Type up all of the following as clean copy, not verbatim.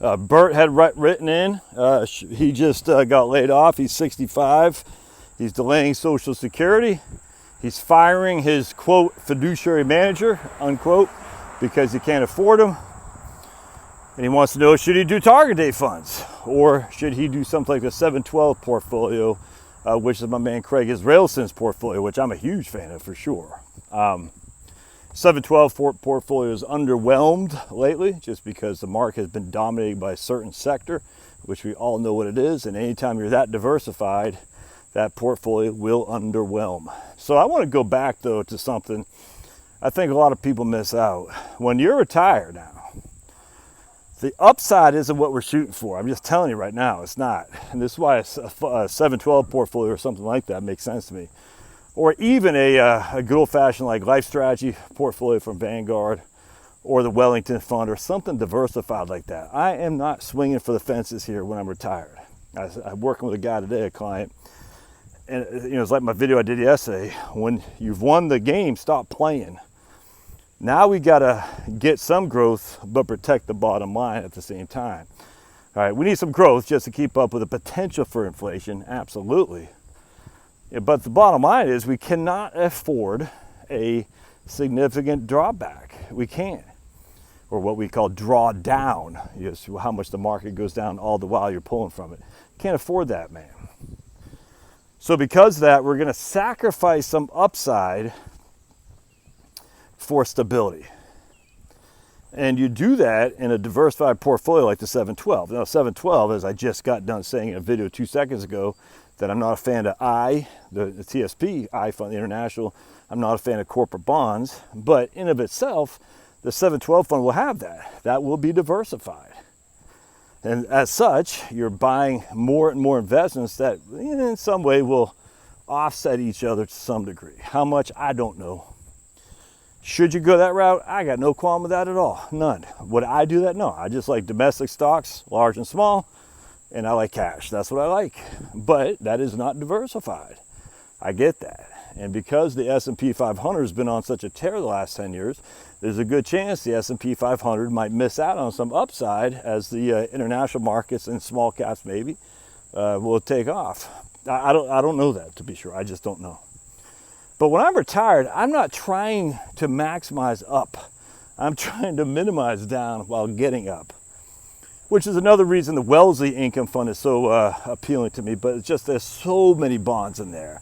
Bert had written in. He just got laid off. He's 65. He's delaying Social Security. He's firing his, quote, fiduciary manager, unquote, because he can't afford him. And he wants to know, should he do target date funds? Or should he do something like the 712 portfolio, which is my man Craig Israelson's portfolio, which I'm a huge fan of for sure. 712 portfolio is underwhelmed lately just because the market has been dominated by a certain sector, which we all know what it is. And anytime you're that diversified, that portfolio will underwhelm. So I want to go back though to something I think a lot of people miss out. When you're retired now, the upside isn't what we're shooting for. I'm just telling you right now, it's not. And this is why a 712 portfolio or something like that makes sense to me. Or even a good old-fashioned like life strategy portfolio from Vanguard or the Wellington Fund or something diversified like that. I am not swinging for the fences here when I'm retired. I'm working with a guy today, a client, and it's like my video I did yesterday. When you've won the game, stop playing. Now we got to get some growth, but protect the bottom line at the same time. All right, we need some growth just to keep up with the potential for inflation, absolutely. Yeah, but the bottom line is we cannot afford a significant drawback. We can't. Or what we call drawdown, how much the market goes down all the while you're pulling from it. Can't afford that, man. So because of that, we're going to sacrifice some upside for stability. And you do that in a diversified portfolio like the 712. Now, 712, as I just got done saying in a video 2 seconds ago, that I'm not a fan of the TSP, I Fund International. I'm not a fan of corporate bonds, but in of itself, the 712 fund will have that. That will be diversified. And as such, you're buying more and more investments that in some way will offset each other to some degree. How much, I don't know. Should you go that route? I got no qualm with that at all. None. Would I do that? No. I just like domestic stocks, large and small, and I like cash. That's what I like. But that is not diversified. I get that. And because the S&P 500 has been on such a tear the last 10 years, there's a good chance the S&P 500 might miss out on some upside as the international markets and small caps maybe will take off. I don't know that, to be sure. I just don't know. But when I'm retired, I'm not trying to maximize up. I'm trying to minimize down while getting up, which is another reason the Wellesley Income Fund is so appealing to me. But it's just there's so many bonds in there.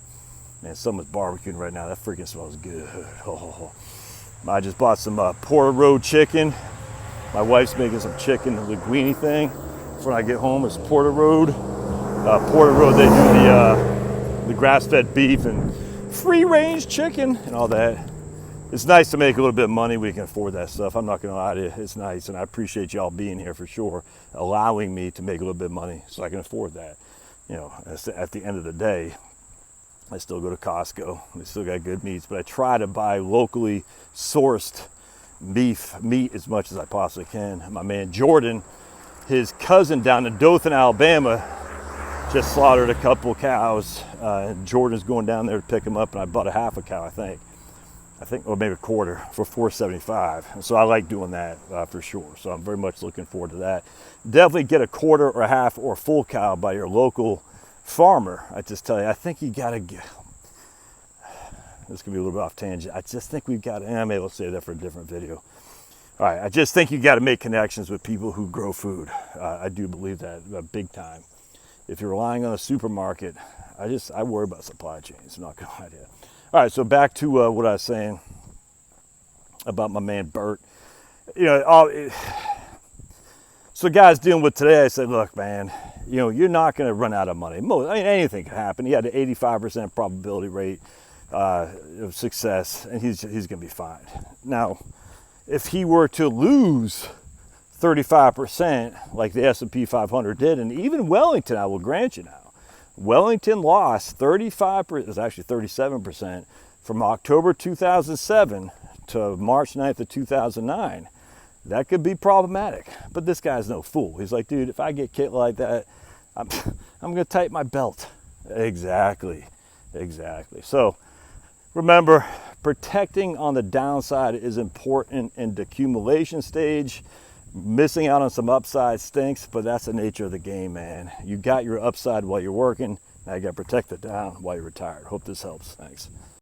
Man, someone's barbecuing right now. That freaking smells good. Oh. I just bought some Porter Road chicken. My wife's making some chicken linguine thing. When I get home, it's Porter Road. Porter Road, they do the grass-fed beef and free-range chicken and all that. It's nice to make a little bit of money. We can afford that stuff. I'm not going to lie to you. It's nice, and I appreciate y'all being here for sure, allowing me to make a little bit of money so I can afford that. At the end of the day, I still go to Costco. They still got good meats, but I try to buy locally sourced meat as much as I possibly can. My man Jordan, his cousin down in Dothan, Alabama, just slaughtered a couple cows. And Jordan's going down there to pick them up, and I bought a half a cow, I think, or maybe a quarter for $4.75. And so I like doing that for sure. So I'm very much looking forward to that. Definitely get a quarter or a half or a full cow by your local farmer. I just tell you, I think you got to get, this can be a little bit off tangent. I just think we've got to, and I may able to say that for a different video. All right, I just think you got to make connections with people who grow food. I do believe that big time. If you're relying on a supermarket, I worry about supply chains. I'm not going to lie to you. All right, so back to what I was saying about my man Bert. So guys dealing with today, I said, look, man, you're not going to run out of money. Anything can happen. He had an 85% probability rate of success, and he's going to be fine. Now, if he were to lose 35% like the S&P 500 did, and even Wellington, I will grant you now, Wellington lost 35%, it's actually 37% from October 2007 to March 9th of 2009. That could be problematic, but this guy's no fool. He's like, dude, if I get kicked like that, I'm going to tighten my belt. Exactly. So remember, protecting on the downside is important in the accumulation stage. Missing out on some upside stinks, but that's the nature of the game, man. You got your upside while you're working. Now you got to protect the down while you're retired. Hope this helps. Thanks.